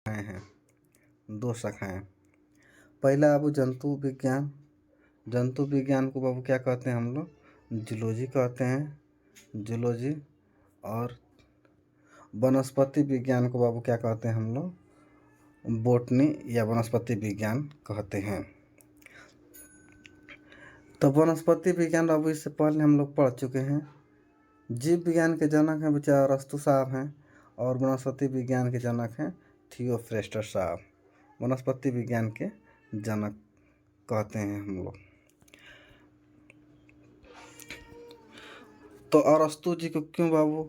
शाखाएँ हैं, 2 शाखाएँ। पहला बाबू जंतु विज्ञान। जंतु विज्ञान को बाबू क्या कहते हैं हम लोग? जूलॉजी कहते हैं, जूलॉजी। और वनस्पति विज्ञान को बाबू क्या कहते हैं हम लोग? बॉटनी या वनस्पति विज्ञान कहते हैं। तो वनस्पति विज्ञान बाबू इससे पहले हम लोग पढ़ चुके हैं। जीव विज्ञान के जनक हैं बेचारा अरस्तु साहब हैं, और वनस्पति विज्ञान के जनक हैं थियोफ्रेस्टस साहब। वनस्पति विज्ञान के जनक कहते हैं हम लोग। तो अरस्तु जी को क्यों बाबू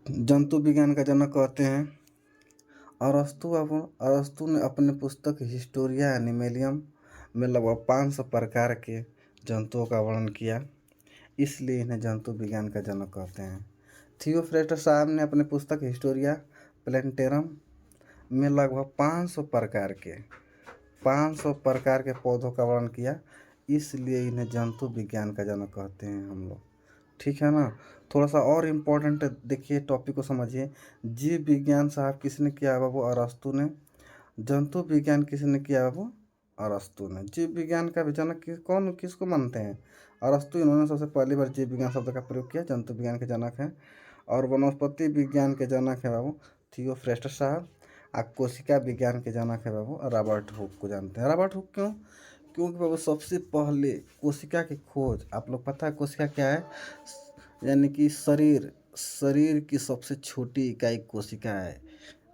जंतु विज्ञान का जनक कहते हैं? अरस्तु ने अपने पुस्तक हिस्टोरिया एनिमलियम में लगभग 500 प्रकार के जंतुओं का वर्णन किया, इसलिए इन्हें जंतु विज्ञान का जनक कहते हैं। थियोफ्रेस्टस साहब ने अपने पुस्तक हिस्टोरिया प्लेंटेरम में लगभग 500 प्रकार के पौधों का वर्णन किया, इसलिए इन्हें जंतु विज्ञान का जनक कहते हैं हम लोग। ठीक है ना? थोड़ा सा और इम्पोर्टेंट देखिए, टॉपिक को समझिए। जीव विज्ञान साहब किसने किया बाबू? अरस्तु ने। जंतु विज्ञान किसने किया बाबू? अरस्तु ने। जीव विज्ञान का भी जनक किसको मानते हैं? अरस्तु। इन्होंने सबसे पहली बार जीव विज्ञान शब्द का प्रयोग किया। जंतु विज्ञान के जनक हैं। और वनस्पति विज्ञान के जनक है बाबू थियोफ्रेस्टस साहब। कोशिका विज्ञान के जनक है बाबू रॉबर्ट हुक को जानते हैं। रॉबर्ट हुक क्यों? क्योंकि बाबू सबसे पहले कोशिका की खोज, आप लोग पता है कोशिका क्या है? यानी कि शरीर की सबसे छोटी इकाई कोशिका है।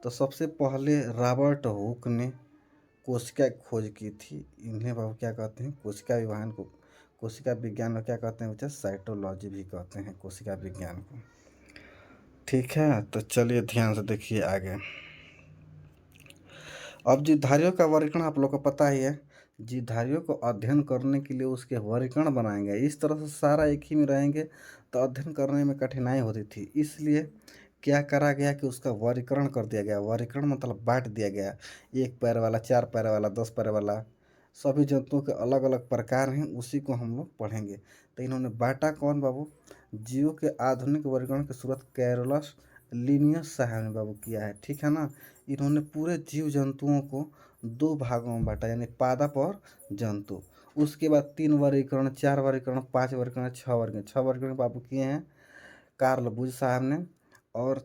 तो सबसे पहले रॉबर्ट हुक ने कोशिका की खोज की थी। इन्हें बाबू क्या कहते हैं? कोशिका विज्ञान को, कोशिका विज्ञान में क्या कहते हैं बच्चा? साइटोलॉजी भी कहते हैं कोशिका विज्ञान को। ठीक है, तो चलिए ध्यान से देखिए आगे। अब जीवधारियों का वर्गीकरण आप लोग को पता ही है। जीवधारियों को अध्ययन करने के लिए उसके वर्गीकरण बनाएंगे। इस तरह से सारा एक ही में रहेंगे तो अध्ययन करने में कठिनाई होती थी, इसलिए क्या करा गया कि उसका वर्गीकरण कर दिया गया। वर्गीकरण मतलब बांट दिया गया। 1 पैर वाला, 4 पैर वाला, 10 पैर वाला, सभी जंतुओं के अलग अलग प्रकार हैं, उसी को हम लोग पढ़ेंगे। तो इन्होंने बांटा कौन बाबू? जीवों के आधुनिक वर्गीकरण की शुरुआत कैरोलस लिनियस साहब ने बाबू किया है। ठीक है ना? इन्होंने पूरे जीव जंतुओं को 2 भागों में बांटा, यानी पादप और जंतु। उसके बाद 3 वर्गीकरण, 4 वर्गीकरण, 5 वर्गीकरण, 6 वर्गीकरण बाबू किए हैं कार्ल बुश साहब ने। और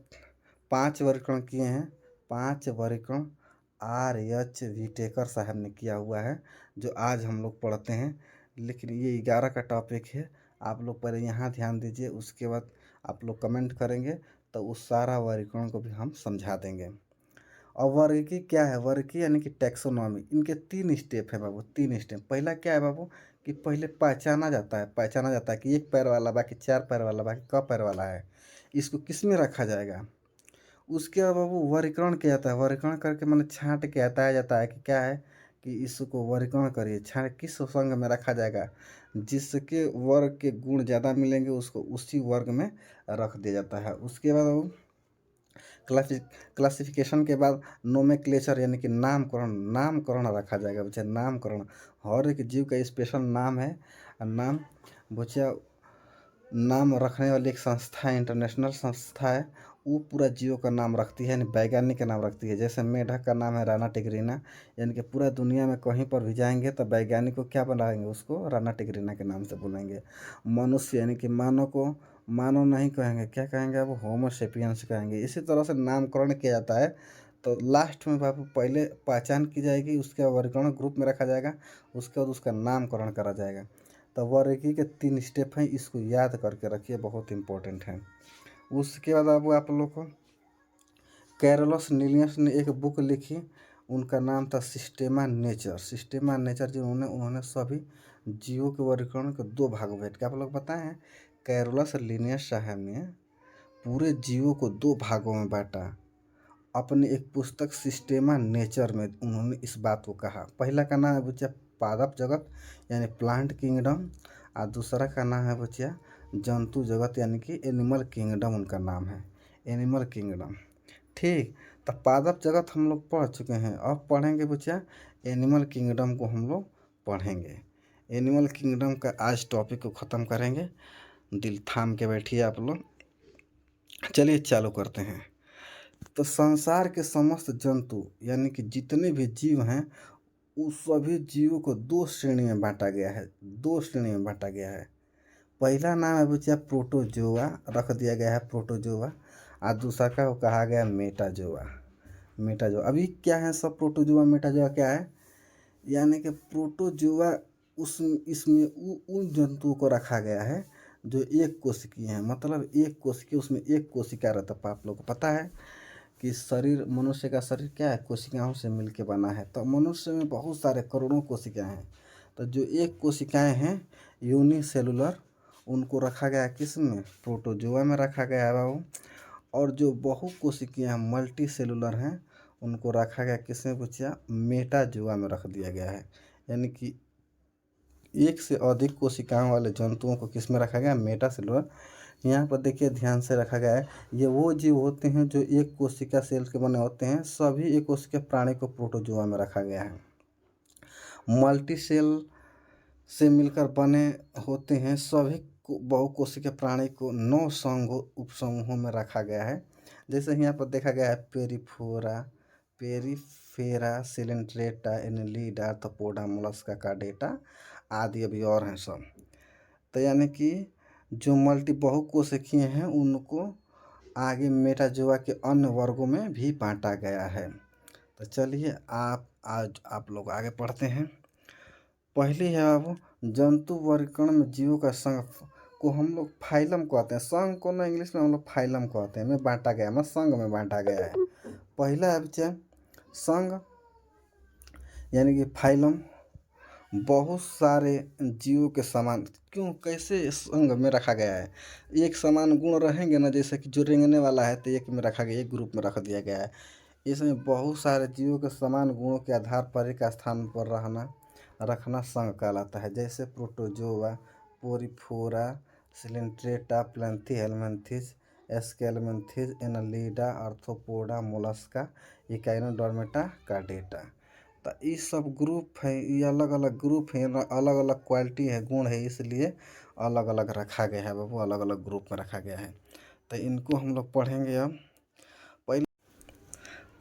5 वर्गीकरण किए हैं, 5 वर्गीकरण R.H. व्हिटेकर साहब ने किया हुआ है, जो आज हम लोग पढ़ते हैं। लेकिन ये 11 का टॉपिक है, आप लोग पहले यहाँ ध्यान दीजिए, उसके बाद आप लोग कमेंट करेंगे तो उस सारा वर्गीकरण को भी हम समझा देंगे। और वर्गीकरण क्या है? वर्गीकरण यानी कि टैक्सोनॉमी। इनके 3 स्टेप है बाबू, 3 स्टेप। पहला क्या है बाबू? कि पहले पहचाना जाता है कि 1 पैर वाला, बाकी 4 पैर वाला, बाकी क पैर वाला है, इसको किस में रखा जाएगा। उसके बाद बाबू वर्गीकरण किया जाता है। वर्गीकरण करके मैंने छांट के हटाया जाता है कि क्या है कि इसको वर्गीकरण करिए, छांट किस संघ में रखा जाएगा। जिसके वर्ग के गुण ज़्यादा मिलेंगे उसको उसी वर्ग में रख दिया जाता है। उसके बाद बाबू क्लासिफिकेशन के बाद नोमेक्लेचर यानी कि नामकरण रखा जाएगा बच्चा। नामकरण, हर एक जीव का स्पेशल नाम है। नाम बच्चा, नाम रखने वाली एक संस्था है, इंटरनेशनल संस्था है, वो पूरा जीवों का नाम रखती है, यानी वैज्ञानिक का नाम रखती है। जैसे मेढक का नाम है राना टिग्रीना, यानी कि पूरा दुनिया में कहीं पर भी जाएंगे तो वैज्ञानिक को क्या बनाएंगे? उसको राना टिग्रीना के नाम से बुलाएंगे। मनुष्य यानी कि मानव को मानव नहीं कहेंगे, क्या कहेंगे? वो होमो सेपियंस कहेंगे। इसी तरह से नामकरण किया जाता है। तो लास्ट में बाबू पहले पहचान की जाएगी, उसके बाद वर्गीकरण ग्रुप में रखा जाएगा, उसके बाद उसका नामकरण करा जाएगा। तो वर्गीकरण के 3 स्टेप हैं, इसको याद करके रखिए, बहुत इंपॉर्टेंट है। उसके बाद अब आप लोग को कैरोलस लिनियस ने एक बुक लिखी, उनका नाम था सिस्टेमा नेचर। जिन्होंने उन्होंने सभी जीवों के वर्गीकरण को 2 भागों में बांट के, आप लोग बताए हैं कैरोलस लिनियस साहब ने पूरे जीवों को 2 भागों में बांटा। अपनी एक पुस्तक सिस्टेमा नेचर में उन्होंने इस बात को कहा। पहला का नाम है बच्चा पादप जगत यानी प्लांट किंगडम, और दूसरा का नाम है बच्चा जंतु जगत यानी कि एनिमल किंगडम, उनका नाम है एनिमल किंगडम। ठीक, तो पादप जगत हम लोग पढ़ चुके हैं, अब पढ़ेंगे बच्चा एनिमल किंगडम को हम लोग पढ़ेंगे। एनिमल किंगडम का आज टॉपिक को ख़त्म करेंगे। दिल थाम के बैठिए आप लोग। चलिए चालू करते हैं। तो संसार के समस्त जंतु यानी कि जितने भी जीव हैं उस सभी जीवों को 2 श्रेणी में बाँटा गया है, 2 श्रेणी में बाँटा गया है। पहला नाम है बच्चा प्रोटोजोआ, रख दिया गया है प्रोटोजोआ, और दूसरा का वो कहा गया मेटाजोआ। मेटाजोआ अभी क्या है सब प्रोटोजोआ मेटाजोआ क्या है, यानी कि प्रोटोजोआ उस इसमें उन जंतुओं को रखा गया है जो एक कोशिकीय हैं, मतलब एक कोशिकीय, उसमें एक कोशिका रहता है। आप लोग को पता है कि शरीर, मनुष्य का शरीर क्या है, कोशिकाओं से मिलके बना है। तो मनुष्य में बहुत सारे करोड़ों कोशिकाएं हैं, तो जो एक कोशिकाएं हैं यूनिसेलुलर, उनको रखा गया है किस में, प्रोटोजोआ में रखा गया है बाबू। और जो बहु कोशिकीय मल्टी सेलुलर हैं उनको रखा गया किस में बच्चा, मेटाजोआ में रख दिया गया है। यानी कि एक से अधिक कोशिकाओं वाले जंतुओं को किस में रखा गया, मेटा सेलुलर। यहाँ पर देखिए ध्यान से रखा गया है, ये वो जीव होते हैं जो एक कोशिका सेल के बने होते हैं। सभी एक कोशिका प्राणी को प्रोटोजोआ में रखा गया है। मल्टी सेल से मिलकर बने होते हैं सभी बहुकोशिकीय प्राणी को 9 उपसमूहों में रखा गया है। जैसे यहाँ पर देखा गया है Porifera, Coelenterata, Annelida, Arthropoda, Mollusca, Chordata आदि अभी और हैं सब। तो यानी कि जो मल्टी बहुकोशिकीय हैं उनको आगे मेटाजोआ के अन्य वर्गों में भी बांटा गया है। तो चलिए आज आप लोग आगे पढ़ते हैं। पहली है अब जंतु वर्गीकरण में जीवों का संघ को हम लोग फाइलम कहते हैं। संघ को ना इंग्लिश में हम लोग फाइलम कहते हैं, में बांटा गया है, संघ में बांटा गया है। पहला है बच्चा संघ, यानी कि फाइलम बहुत सारे जीवों के समान, क्यों कैसे संघ में रखा गया है, एक समान गुण रहेंगे ना, जैसे कि जो रेंगने वाला है तो एक में रखा गया, एक ग्रुप में रख दिया गया है। इसमें बहुत सारे जीवों के समान गुणों के आधार पर एक स्थान पर रखना संघ कहलाता है। जैसे Protozoa, Porifera, Coelenterata, Platyhelminthes, Aschelminthes, Annelida, Arthropoda, Mollusca, Echinodermata, Chordata. तो ये सब ग्रुप है, ये अलग अलग ग्रुप है, अलग अलग क्वालिटी है, गुण है, इसलिए अलग अलग रखा गया है बाबू, अलग अलग ग्रुप में रखा गया है। तो इनको हम लोग पढ़ेंगे अब। पहले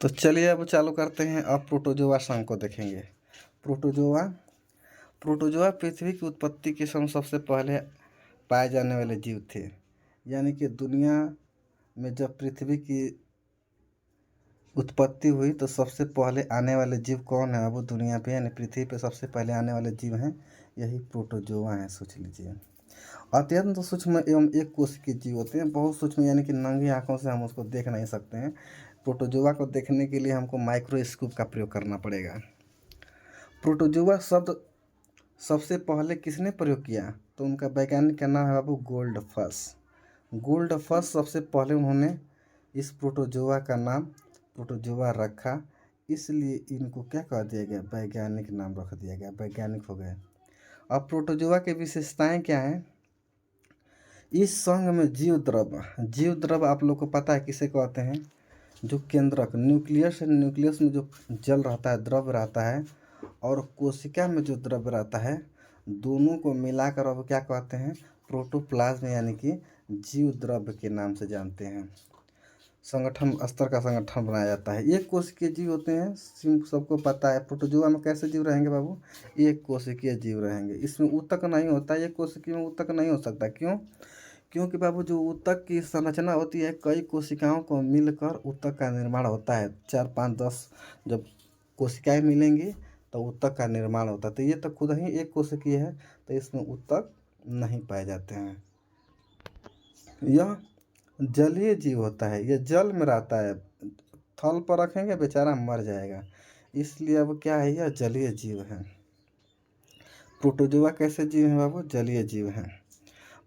तो चलिए अब चालू करते हैं। अब प्रोटोजोआ संघ को देखेंगे। प्रोटोजोआ पृथ्वी की उत्पत्ति के समय सबसे पहले पाए जाने वाले जीव थे। यानी कि दुनिया में जब पृथ्वी की उत्पत्ति हुई तो सबसे पहले आने वाले जीव कौन है, वो दुनिया पे यानी पृथ्वी पे सबसे पहले आने वाले जीव हैं, यही प्रोटोजोआ हैं। सोच लीजिए, अत्यंत सूक्ष्म एवं एक कोशिकीय जीव होते हैं, बहुत सूक्ष्म, यानी कि नंगी आंखों से हम उसको देख नहीं सकते हैं। प्रोटोजोआ को देखने के लिए हमको माइक्रोस्कोप का प्रयोग करना पड़ेगा। प्रोटोजोआ शब्द सबसे पहले किसने प्रयोग किया, तो उनका वैज्ञानिक का नाम है बाबू गोल्डफस। गोल्डफस सबसे पहले उन्होंने इस प्रोटोजोआ का नाम प्रोटोजोआ रखा, इसलिए इनको क्या कह दिया गया, वैज्ञानिक नाम रख दिया गया, वैज्ञानिक हो गए। अब प्रोटोजोआ की विशेषताएं क्या हैं, इस संघ में जीव द्रव आप लोग को पता है किसे कहते हैं, जो केंद्रक न्यूक्लियस है, न्यूक्लियस में जो जल रहता है, द्रव रहता है, और कोशिका में जो द्रव्य रहता है, दोनों को मिलाकर अब क्या कहते हैं, प्रोटोप्लाज्म, यानी कि जीव द्रव्य के नाम से जानते हैं। संगठन स्तर का संगठन बनाया जाता है। एक कोशिकीय जीव होते हैं, सबको पता है। प्रोटोजोआ में कैसे जीव रहेंगे बाबू, एक कोशिकीय जीव रहेंगे, इसमें ऊतक नहीं होता, एक कोशिकीय में ऊतक नहीं हो सकता। क्यों, क्योंकि बाबू जो ऊतक की संरचना होती है, कई कोशिकाओं को मिलकर ऊतक का निर्माण होता है। 4, 5, 10 जब कोशिकाएं मिलेंगी तो ऊतक का निर्माण होता है। तो ये तो खुद ही एक कोशिकीय है, तो इसमें ऊतक नहीं पाए जाते हैं। यह जलीय जीव होता है, यह जल में रहता है, थल पर रखेंगे बेचारा मर जाएगा, इसलिए अब क्या है, यह जलीय जीव है। प्रोटोजोआ कैसे जीव है बाबू, जलीय जीव है।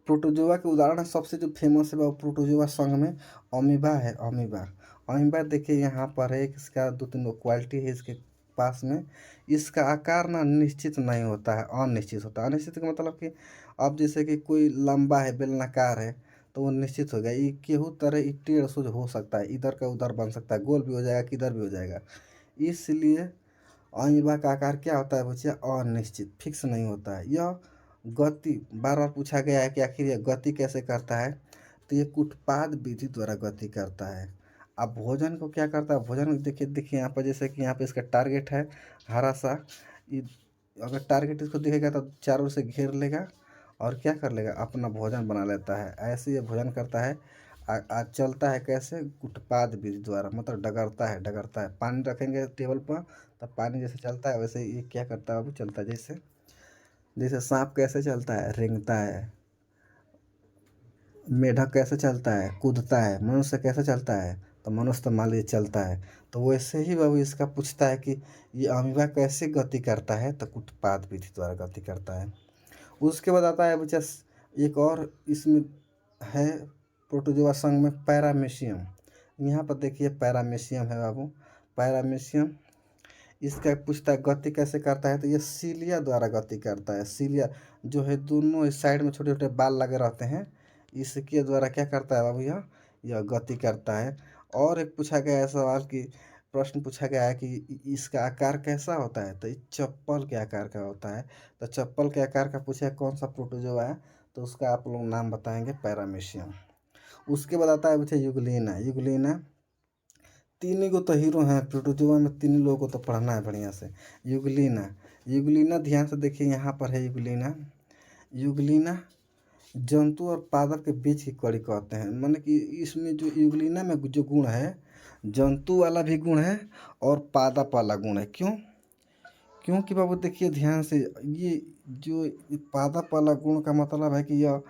प्रोटोजोआ के उदाहरण सबसे जो फेमस है बाबू प्रोटोजोआ संघ में अमीबा है। अमीबा देखिए यहाँ पर है, इसका 2-3 क्वालिटी है इसके पास में। इसका आकार ना निश्चित नहीं होता है, अनिश्चित होता है। अनिश्चित का मतलब कि अब जैसे कि कोई लंबा है, बेलनाकार है, तो वो निश्चित हो गया। ये केहू तरह टेढ़ सूझ हो सकता है, इधर का उधर बन सकता है, गोल भी हो जाएगा, किधर भी हो जाएगा। इसलिए अमीबा का आकार क्या होता है बच्चे, अनिश्चित, फिक्स नहीं होता है। यह गति बार बार पूछा गया है कि आखिर यह गति कैसे करता है, तो ये कुटपाद विधि द्वारा गति करता है। अब भोजन को क्या करता है, भोजन देखिए देखिए यहाँ पर, जैसे कि यहाँ पे इसका टारगेट है हरा सा, ये अगर टारगेट इसको दिखेगा तो चारों से घेर लेगा और क्या कर लेगा, अपना भोजन बना लेता है। ऐसे ये भोजन करता है। चलता है कैसे, उत्पाद विधि द्वारा, मतलब डगरता है। पानी रखेंगे टेबल पर, तब पानी जैसे चलता है वैसे ये क्या करता है, अब चलता है। जैसे जैसे सांप कैसे चलता है, रेंगता है। मेढक कैसे चलता है, कूदता है। मनुष्य कैसे चलता है, तो मनुष्य तो मान लीजिए चलता है। तो वैसे ही बाबू इसका पूछता है कि ये अमीबा कैसे गति करता है, तो उत्पाद विधि द्वारा गति करता है। उसके बाद आता है बच्चा एक और इसमें है प्रोटोजोआ संघ में पैरामीशियम। यहाँ पर देखिए पैरामीशियम है बाबू। पैरामीशियम इसका पूछता है गति कैसे करता है, तो ये सीलिया द्वारा गति करता है। सीलिया जो है दोनों इस साइड में छोटे छोटे बाल लगे रहते हैं, इसके द्वारा क्या करता है बाबू, यह गति करता है। और एक पूछा गया है सवाल कि प्रश्न पूछा गया है कि इसका आकार कैसा होता है, तो ये चप्पल के आकार का होता है। तो चप्पल के आकार का पूछा है कौन सा प्रोटोजोआ है, तो उसका आप लोग नाम बताएंगे, पैरामीशियम। उसके बाद आता है पूछे यूग्लिना। यूग्लिना तीन ही को तो हीरो हैं प्रोटोजोआ में, तीन लोगों को तो पढ़ना है बढ़िया से। यूग्लिना, यूग्लिना ध्यान से देखिए, यहाँ पर है यूग्लिना। यूग्लिना जंतु और पादप के बीच की कड़ी कहते हैं। माने कि इसमें जो यूग्लिना में जो गुण है, जंतु वाला भी गुण है और पादप वाला गुण है। क्यों? क्योंकि बाबू देखिए ध्यान से, ये जो पादप वाला गुण का मतलब है कि यह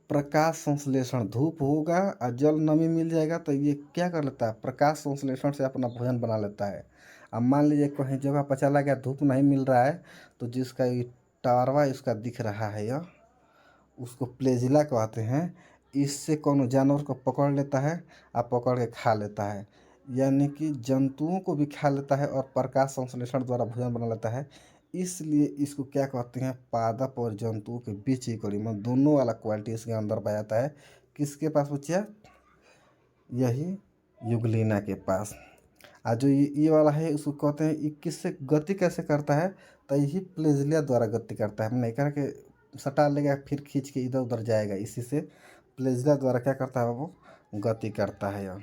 प्रकाश संश्लेषण, धूप होगा और जल नमी मिल जाएगा तो ये क्या कर लेता है, प्रकाश संश्लेषण से अपना भोजन बना लेता है। अब मान लीजिए कहीं जगह पर चला गया, धूप नहीं मिल रहा है, तो जिसका ये टारवा इसका दिख रहा है, यह उसको प्लेजिला कहते हैं। इससे कौन जानवर को पकड़ लेता है और पकड़ के खा लेता है, यानी कि जंतुओं को भी खा लेता है और प्रकाश संश्लेषण द्वारा भोजन बना लेता है। इसलिए इसको क्या कहते हैं, पादप और जंतुओं के बीच की कड़ी, मतलब दोनों वाला क्वालिटी इसके अंदर पाया जाता है। किसके पास बच्चा, यही युगलिना के पास। आज जो ये वाला है उसको कहते हैं, ये किससे गति कैसे करता है, तो यही प्लेजिलिया द्वारा गति करता है। हम नहीं कह के सटा लेगा फिर खींच के इधर उधर जाएगा, इसी से प्लेजिलिया द्वारा क्या करता है वो गति करता है। यह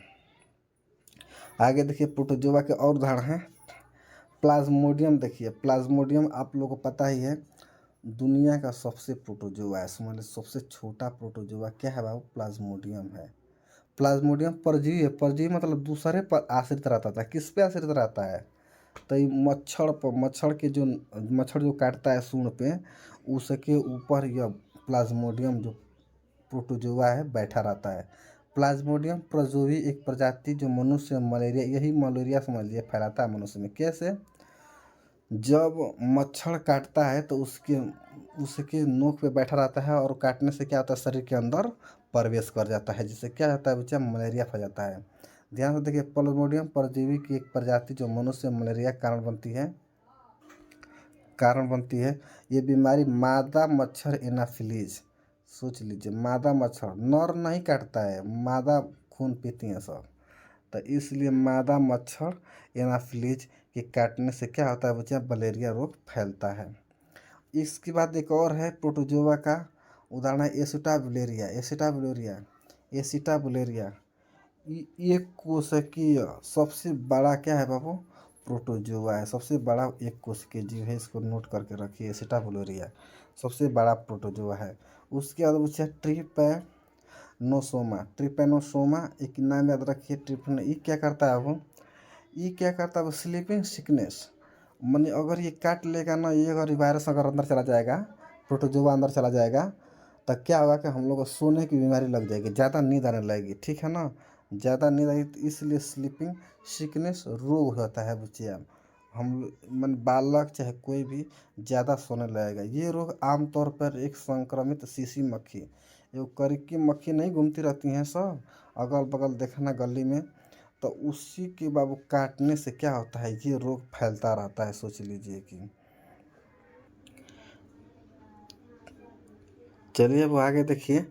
आगे देखिए प्रोटोजोआ के और उदाहरण हैं। प्लाज्मोडियम देखिए, प्लाज्मोडियम आप लोगों को पता ही है, दुनिया का सबसे प्रोटोजोआ है। समझ लो सबसे छोटा प्रोटोजोआ क्या है बाबू, प्लाज्मोडियम है। प्लाज्मोडियम परजीवी है। परजीवी मतलब दूसरे पर आश्रित रहता था। किस पे आश्रित रहता है, तो ये मच्छर पर, मच्छर के जो मच्छर जो काटता है सूंड पे, उसके ऊपर यह प्लाज्मोडियम जो प्रोटोजोआ है बैठा रहता है। प्लाज्मोडियम प्रजोवी एक प्रजाति जो मनुष्य मलेरिया, यही मलेरिया समझ लीजिए फैलाता है मनुष्य में। कैसे, जब मच्छर काटता है तो उसके उसके नोक पे बैठा रहता है और काटने से क्या होता है, शरीर के अंदर प्रवेश कर जाता है, जिससे क्या होता है बच्चा, मलेरिया फैल जाता है। ध्यान से देखिए, प्लाज्मोडियम परजीवी की एक प्रजाति जो मनुष्य मलेरिया कारण बनती है। ये बीमारी मादा मच्छर एनाफिलीज, सोच लीजिए, मादा मच्छर, नर नहीं काटता है, मादा खून पीती हैं सब। तो इसलिए मादा मच्छर एनाफिलीज के काटने से क्या होता है बच्चा, मलेरिया रोग फैलता है। इसके बाद एक और है प्रोटोजोआ का उदाहरण है एसिटाब्यूलेरिया। एसिटाब्यूलेरिया एक कोशिकीय सबसे बड़ा क्या है बाबू, प्रोटोजोआ है। सबसे बड़ा एक कोशिकीय जीव है, इसको नोट करके रखिए, एसिटाब्यूलेरिया सबसे बड़ा प्रोटोजोआ है। उसके बाद बच्चा ट्रिपैनोसोमा एक नाम याद रखिए, ट्रिपन। ये क्या करता है वो, ये क्या करता है वो, स्लीपिंग सिकनेस। माने अगर ये काट लेगा ना, ये अगर वायरस अगर अंदर चला जाएगा, प्रोटोजोआ अंदर चला जाएगा, तो क्या होगा कि हम लोग को सोने की बीमारी लग जाएगी, ज़्यादा नींद आने लगेगी, ठीक है ना। ज़्यादा नींद आएगी तो इसलिए स्लीपिंग सिकनेस रोग होता है बच्चिया। हम मन बालक चाहे कोई भी ज़्यादा सोने लगेगा। ये रोग आमतौर पर एक संक्रमित शीशी मक्खी, जो करिकी मक्खी नहीं घूमती रहती हैं सब अगल बगल देखना गली में, तो उसी के बाबू काटने से क्या होता है, ये रोग फैलता रहता है। सोच लीजिए कि, चलिए वो आगे देखिए।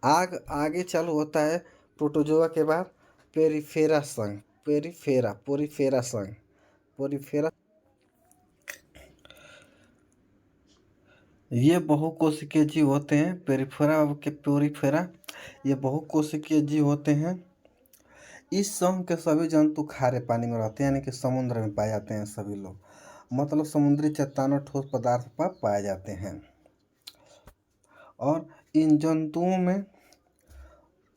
आगे चालू होता है प्रोटोजोआ के बाद पेरिफेरा संघ। पोरीफेरा संघ, पोरीफेरा ये बहुकोशिकीय जीव होते हैं। पेरिफेरा के पोरीफेरा ये बहुकोशिकीय जीव होते हैं। इस समूह के सभी जंतु खारे पानी में रहते हैं, यानी कि समुद्र में पाए जाते हैं सभी लोग, मतलब समुद्री चट्टानों ठोस पदार्थ पर पाए जाते हैं। और इन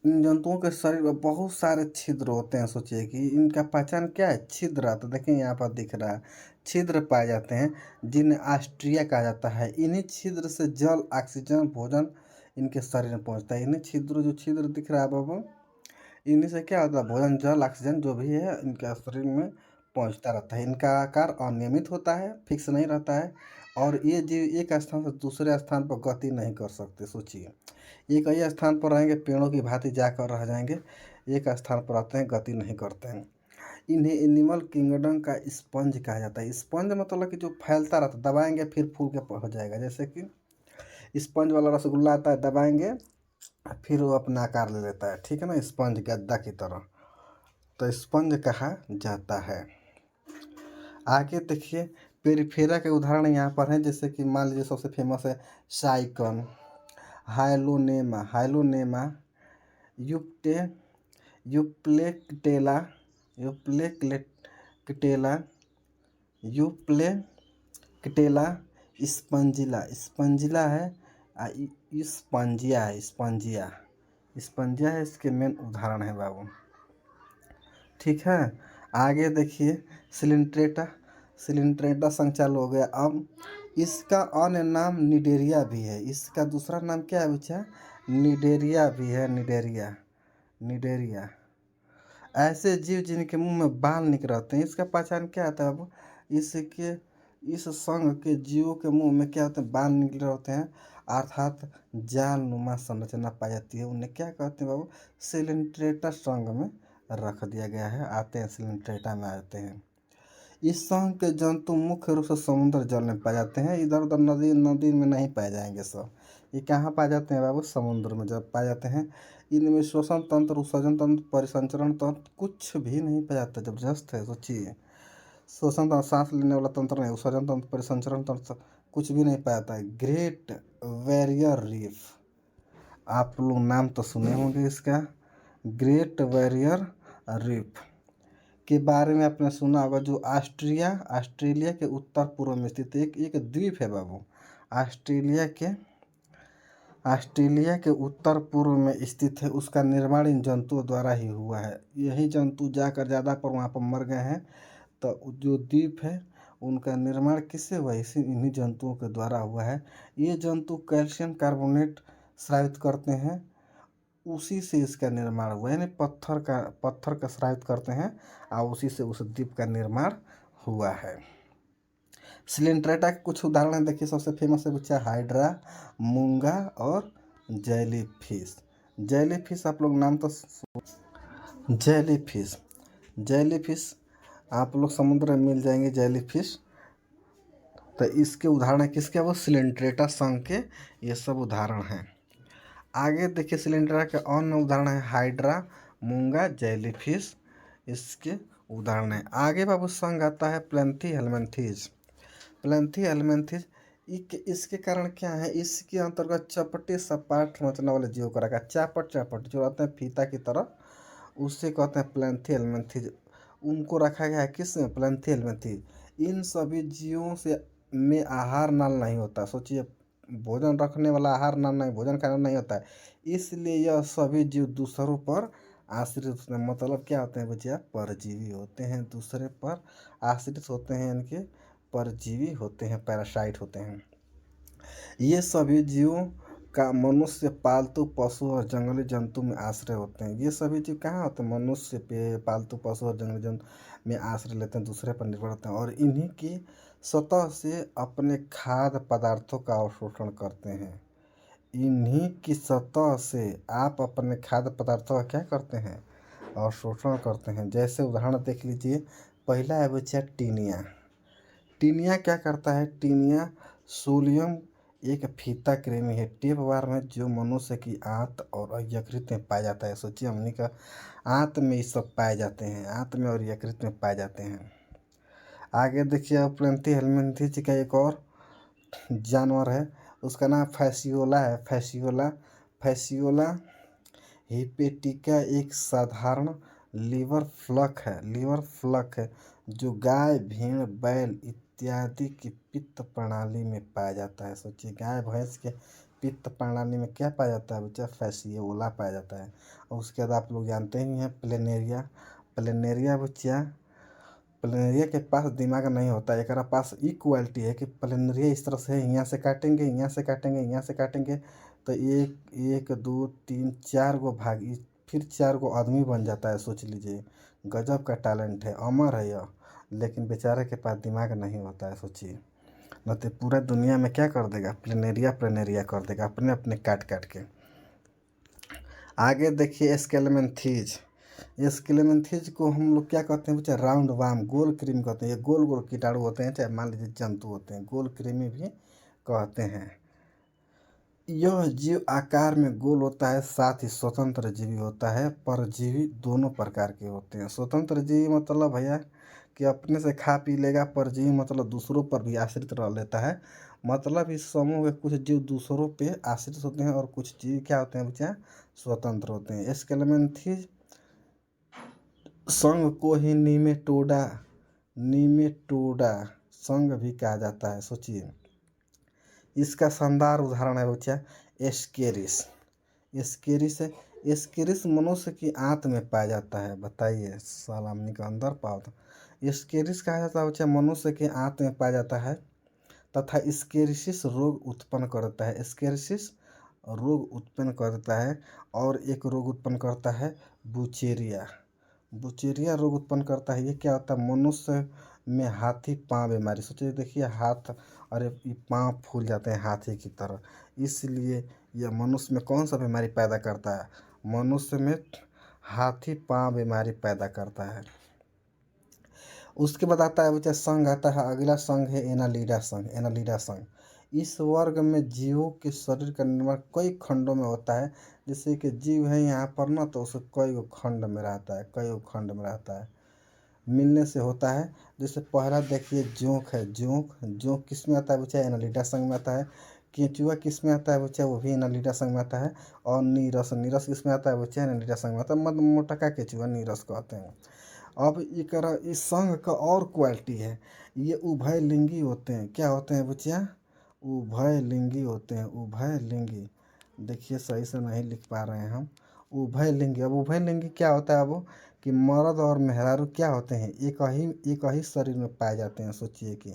जंतुओं के शरीर में बहुत सारे छिद्र होते हैं। सोचिए कि इनका पहचान क्या है, छिद्र। तो देखिए यहाँ पर दिख रहा है, छिद्र पाए जाते हैं जिन्हें आस्ट्रिया कहा जाता है। इन्हीं छिद्र से जल, ऑक्सीजन, भोजन इनके शरीर में पहुंचता है। इन्हीं छिद्र, जो छिद्र दिख रहा है बाबू, इन्हीं से क्या होता है, भोजन, जल, ऑक्सीजन जो भी है इनके शरीर में पहुंचता रहता है। इनका आकार अनियमित होता है, फिक्स नहीं रहता है, और ये जीव एक स्थान से दूसरे स्थान पर गति नहीं कर सकते। सोचिए, एक ही स्थान पर रहेंगे, पेड़ों की भांति जाकर रह जाएंगे, एक स्थान पर आते हैं, गति नहीं करते हैं। इन्हें एनिमल किंगडम का स्पंज कहा जाता है। स्पंज मतलब कि जो फैलता रहता है, दबाएंगे फिर फूल के हो जाएगा। जैसे कि स्पंज वाला रसगुल्ला आता है, दबाएंगे फिर वो अपना आकार ले लेता है, ठीक है ना, स्पंज गद्दा की तरह, तो स्पंज कहा जाता है। आगे देखिए, पेरिफेरा के उदाहरण यहाँ पर हैं, जैसे कि मान लीजिए सबसे फेमस है साइकन, हाइलोनेमा, यूप्टे यूप्लेक्टेला यूप्लेक्टेला यूप्लेक्टेला स्पंजिला है, स्पंजिया है, इसके मेन उदाहरण है बाबू। ठीक है, आगे देखिए, सिलिंट्रेटा संघ चालू हो गया। अब इसका अन्य नाम निडेरिया भी है। इसका दूसरा नाम क्या है बच्चा, निडेरिया भी है, निडेरिया। ऐसे जीव जिनके मुंह में बाल निकल रहते हैं, इसका पहचान क्या आता है बाबू, इसके इस संघ के जीवों के मुंह में क्या होते हैं, बाल निकले होते हैं, अर्थात जाल नुमा संरचना पाई जाती है। उन्हें क्या कहते हैं बाबू, सिलिंट्रेटा संघ में रख दिया गया है, आते हैं सिलिंट्रेटा में आते हैं। इस संघ के जंतु मुख्य रूप से समुद्र जल में पाए जाते हैं, इधर उधर नदी में नहीं पाए जाएंगे। सब ये कहाँ पाए जाते हैं बाबू, समुद्र में जब पाए जाते हैं। इनमें श्वसन तंत्र, उत्सर्जन तंत्र, परिसंचरण तंत्र कुछ भी नहीं पाया जाता। जबरदस्त है, सोचिए, श्वसन तंत्र, सांस लेने वाला तंत्र नहीं, उत्सर्जन तंत्र, परिसंचरण तंत्र कुछ भी नहीं पाया जाता है। ग्रेट बैरियर रीफ, आप लोग नाम तो सुने होंगे इसका, ग्रेट बैरियर रीफ के बारे में आपने सुना होगा, जो ऑस्ट्रेलिया के उत्तर पूर्व में स्थित एक द्वीप है बाबू। ऑस्ट्रेलिया के उत्तर पूर्व में स्थित है। उसका निर्माण इन जंतुओं द्वारा ही हुआ है। यही जंतु जाकर ज़्यादा पर वहाँ पर मर गए हैं, तो जो द्वीप है उनका निर्माण किससे हुआ, इन्हीं जंतुओं के द्वारा हुआ है। ये जंतु कैल्शियम कार्बोनेट स्रावित करते हैं, उसी से इसका निर्माण हुआ है, यानी पत्थर का स्रावित करते हैं और उसी से उस द्वीप का निर्माण हुआ है। सिलिंट्रेटा के कुछ उदाहरण देखिए, सबसे फेमस है बच्चा हाइड्रा, मूंगा और जेलीफिश आप लोग नाम तो, जेलीफिश आप लोग समुद्र में मिल जाएंगे जेलीफिश। तो इसके उदाहरण किसके, वो सिलिंट्रेटा संघ के ये सब उदाहरण हैं। आगे देखिए, सिलिंड्रा के अन्य उदाहरण है हाइड्रा, मूंगा, जेलीफिश, इसके उदाहरण है। आगे बाबू संघ आता है प्लैंथी हेलमिंथेज। इसके कारण क्या है, इसके अंतर्गत चपटे सपाट संरचना वाले जीवों को रखा, चापट जो रहते हैं फीता की तरह, उससे कहते हैं प्लैंथी हेलमिंथेज। उनको रखा गया है किस में, प्लैंथी हेलमिंथेज। इन सभी जीवों से में आहार नाल नहीं होता। सोचिए, भोजन रखने वाला आहार नाल नहीं, भोजन खाना नहीं होता है, इसलिए यह सभी जीव दूसरों पर आश्रित होते हैं। मतलब क्या होते हैं बच्चे, परजीवी होते हैं, दूसरे पर आश्रित होते हैं, इनके परजीवी होते हैं, पैरासाइट होते हैं। ये सभी जीवों का मनुष्य, पालतू पशु और जंगली जंतु में आश्रय होते हैं। ये सभी जीव कहाँ होते हैं, मनुष्य पे, पालतू पशु और जंगली जंतु में आश्रय लेते हैं, दूसरे पर निर्भर होते हैं, और इन्हीं की सतह से अपने खाद्य पदार्थों का अवशोषण करते हैं। इन्हीं की सतह से आप अपने खाद्य पदार्थों का क्या करते हैं, अवशोषण करते हैं। जैसे उदाहरण देख लीजिए, पहला है बच्चा टीनिया क्या करता है, टीनिया सोलियम एक फीता कृमि है, टेपवार में, जो मनुष्य की आंत और यकृत में पाया जाता है। सोचिए, हमने का आंत में ये सब पाए जाते हैं, आंत में और यकृत में पाए जाते हैं। आगे देखिए, अब प्लैंथी हेलमिंथेज का एक और जानवर है, उसका नाम फैसियोला है। फैसियोला हिपेटिका एक साधारण लीवर फ्लक है जो गाय भेड़ बैल इत्यादि की पित्त प्रणाली में पाया जाता है। सोचिए गाय भैंस के पित्त प्रणाली में क्या पाया जाता है बच्चा, फैसियोला पाया जाता है। और उसके बाद आप लोग जानते ही हैं प्लेनेरिया बच्चा, प्लेनेरिया के पास दिमाग नहीं होता है, एकरा पास इक्वालिटी है कि प्लेनेरिया इस तरह से यहाँ से काटेंगे यहाँ से काटेंगे यहाँ से काटेंगे तो एक दो तीन चार गो भाग फिर चार गो आदमी बन जाता है। सोच लीजिए गजब का टैलेंट है, अमर है यह, लेकिन बेचारे के पास दिमाग नहीं होता है। सोचिए न तो पूरा दुनिया में क्या कर देगा, प्लेनेरिया कर देगा अपने अपने काट काट के। आगे देखिए स्केलेमेंथीज को हम लोग क्या कहते हैं बच्चा, राउंड वार्म, गोल कृमि कहते हैं। ये गोल गोल कीटाणु होते हैं, चाहे मान लीजिए जंतु होते हैं, गोल कृमि भी कहते हैं। यह जीव आकार में गोल होता है, साथ ही स्वतंत्र जीवी होता है। परजीवी दोनों प्रकार के होते हैं। स्वतंत्र जीवी मतलब भैया कि अपने से खा पी लेगा, परजीवी मतलब दूसरों पर भी आश्रित रह लेता है। मतलब इस समूह के कुछ जीव दूसरों पे आश्रित होते हैं और कुछ जीव क्या होते हैं बच्चा, स्वतंत्र होते हैं। स्केलेमेंथीज संघ को ही नीमेटोडा संघ भी कहा जाता है। सोचिए इसका शानदार उदाहरण है बच्चा एस्केरिस। एस्केरिस मनुष्य की आंत में पाया जाता है। बताइए सलामनी का अंदर पाओ एस्केरिस कहा जाता है बच्चा, मनुष्य के आंत में पाया जाता है तथा स्केरिसिस रोग उत्पन्न करता है। स्केरिसिस रोग उत्पन्न करता है और एक रोग उत्पन्न करता है बुचेरिया रोग उत्पन्न करता है। ये क्या होता है, मनुष्य में हाथी पाँव बीमारी। सोचिए देखिए हाथ, अरे ये पाँव फूल जाते हैं हाथी की तरह, इसलिए यह मनुष्य में कौन सा बीमारी पैदा करता है, मनुष्य में हाथी पाँव बीमारी पैदा करता है। उसके बाद आता है बच्चा संघ आता है, अगला संघ है एनालिडा संघ। इस वर्ग में जीवों के शरीर का निर्माण कई खंडों में होता है। जैसे कि जीव है यहाँ पर ना, तो उसे कई खंड में रहता है, मिलने से होता है। जैसे पहला देखिए जोंक है, जोंक किस में आता है बच्चा, एनालिडा संघ में आता है। केंचुआ किस में आता है बच्चा, वो भी एनालिडा संघ में आता है। और नीरस किस में आता है बच्चा, एनालिडा संघ में आता है। मतलब मोटका केंचुआ नीरस कहते हैं। अब इस संघ का और क्वालिटी है, ये उभयलिंगी होते हैं। क्या होते हैं बच्चा, उभयलिंगी होते हैं। उभयलिंगी, देखिए सही से नहीं लिख पा रहे हैं हम, उभयलिंगी। अब उभयलिंगी क्या होता है, वो कि मर्द और मेहरारू क्या होते हैं, एक ही शरीर में पाए जाते हैं। सोचिए कि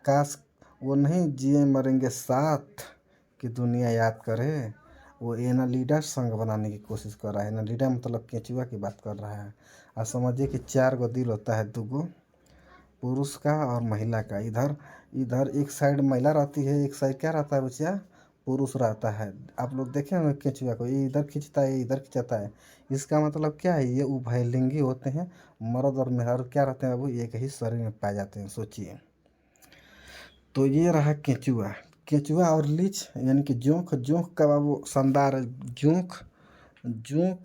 काश वो नहीं जिए मरेंगे साथ कि दुनिया याद करे, वो एनालिडा संघ बनाने की कोशिश कर रहा है। एनालिडा मतलब केंचुआ की बात कर रहा है। और समझिए कि 4 गो दिल होता है, 2 गो पुरुष का और महिला का। इधर एक साइड महिला रहती है, एक साइड क्या रहता है बच्चा, पुरुष रहता है। आप लोग देखें ना केंचुआ को, ये इधर खींचता है, ये इधर खींचता है। इसका मतलब क्या है, ये उभयलिंगी होते हैं। मर्द और मेहरारू क्या रहते हैं, वो एक ही शरीर में पाए जाते हैं। सोचिए तो ये रहा केंचुआ और लीच यानी कि जोंक का बाबू शानदार है। जोंक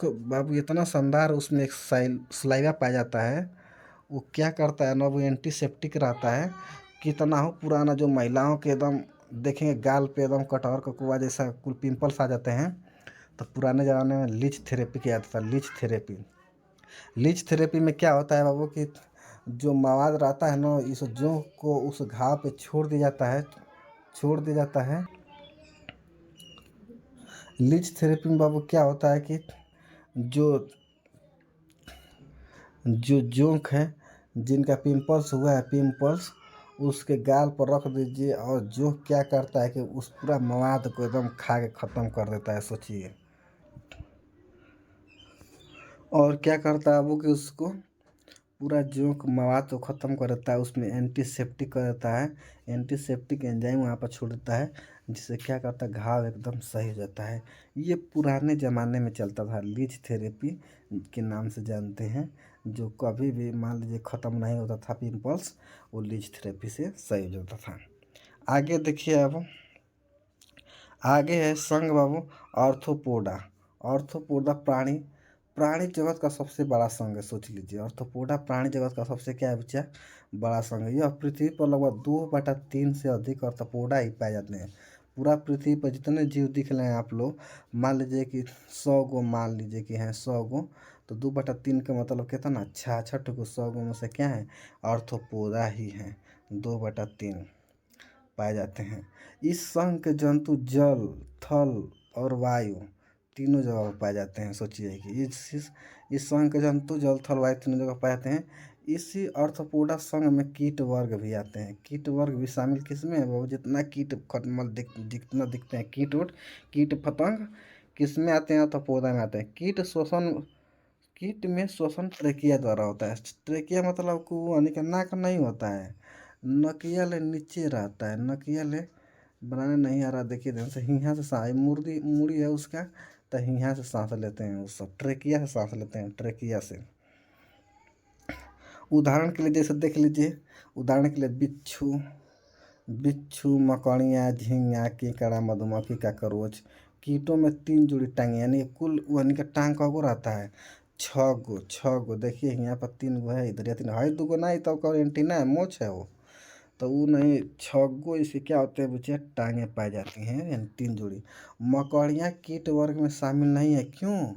बाबू इतना शानदार, उसमें एक सलाइवा पाया जाता है। वो क्या करता है ना, वो एंटीसेप्टिक रहता है। कितना हो पुराना, जो महिलाओं के एकदम देखेंगे गाल पे एकदम कटहर का कुआ जैसा कुल पिंपल्स आ जाते हैं, तो पुराने ज़माने में लीच थेरेपी किया जाता था। लीच थेरेपी में क्या होता है बाबू कि जो मवाद रहता है ना, इस जोंक को उस घाव पे छोड़ दिया जाता है। लीच थेरेपी में बाबू क्या होता है कि जो जो जोंक है, जिनका पिंपल्स हुआ है, पिंपल्स उसके गाल पर रख दीजिए और जोंक क्या करता है कि उस पूरा मवाद को एकदम खा के ख़त्म कर देता है। सोचिए और क्या करता है वो कि उसको पूरा जोंक मवाद को ख़त्म कर देता है, उसमें एंटीसेप्टिक कर देता है। एंटीसेप्टिक एंजाइम वहाँ पर छोड़ देता है, जिससे क्या करता है, घाव एकदम सही हो जाता है। ये पुराने ज़माने में चलता था, लीच थेरेपी के नाम से जानते हैं। जो कभी भी मान लीजिए ख़त्म नहीं होता था पिंपल्स, वो लीच थेरेपी से सही हो जाता था। आगे देखिए, अब आगे है संघ बाबू ऑर्थोपोडा प्राणी जगत का सबसे बड़ा संघ है। सोच लीजिए ऑर्थोपोडा प्राणी जगत का सबसे क्या है बच्चा, बड़ा संघ है। यह पृथ्वी पर लगभग 2/3 से अधिक ऑर्थोपोडा ही पाए जाते हैं। पूरा पृथ्वी पर जितने जीव दिख रहे हैं आप लोग, मान लीजिए कि 100 गो, मान लीजिए कि हैं 100 गो, तो 2/3 का मतलब कितना, 66 को 100 में से क्या है, आर्थ्रोपोडा ही है। 2/3 पाए जाते हैं। इस संघ के जंतु जल, थल और वायु तीनों जगह पर पाए जाते हैं। सोचिए कि इस संघ के जंतु जल, थल, वायु तीनों जगह पाए जाते हैं। इसी आर्थ्रोपोडा संघ में कीट वर्ग भी आते हैं। कीट वर्ग भी शामिल किसमें है, वो जितना कीट जितना दिखते हैं कीट पतंग किस में आते हैं, आर्थ्रोपोडा में आते हैं। कीट में श्वसन ट्रेकिया द्वारा होता है। ट्रेकिया मतलब को यानी कि नाक नहीं होता है, नकिया ले नीचे रहता है। नकिया ले बनाने नहीं आ रहा, देखिए ध्यान से, हिया से सांस, मुड़ी है उसका, तो हिया से सांस लेते हैं वो सब, ट्रेकिया से सांस लेते हैं, ट्रेकिया से। उदाहरण के लिए जैसे देख लीजिए, उदाहरण के लिए बिच्छू, मकड़िया, झींगा, केकड़ा, मधुमक्खी, काकरोच। कीटों में 3 जोड़ी टांगे, यानी कुल यानी कि टांग कगो रहता है, 6 गो। देखिए यहाँ पर 3 गो है, इधर या 3 है, 2 गो नहीं तो एंटीना है, मोछ है वो, तो वो नहीं, 6 गो इसके क्या होते हैं बच्चे, टांगे पाई जाती हैं, यानी 3 जोड़ी। मकड़ियाँ कीट वर्ग में शामिल नहीं है, क्यों?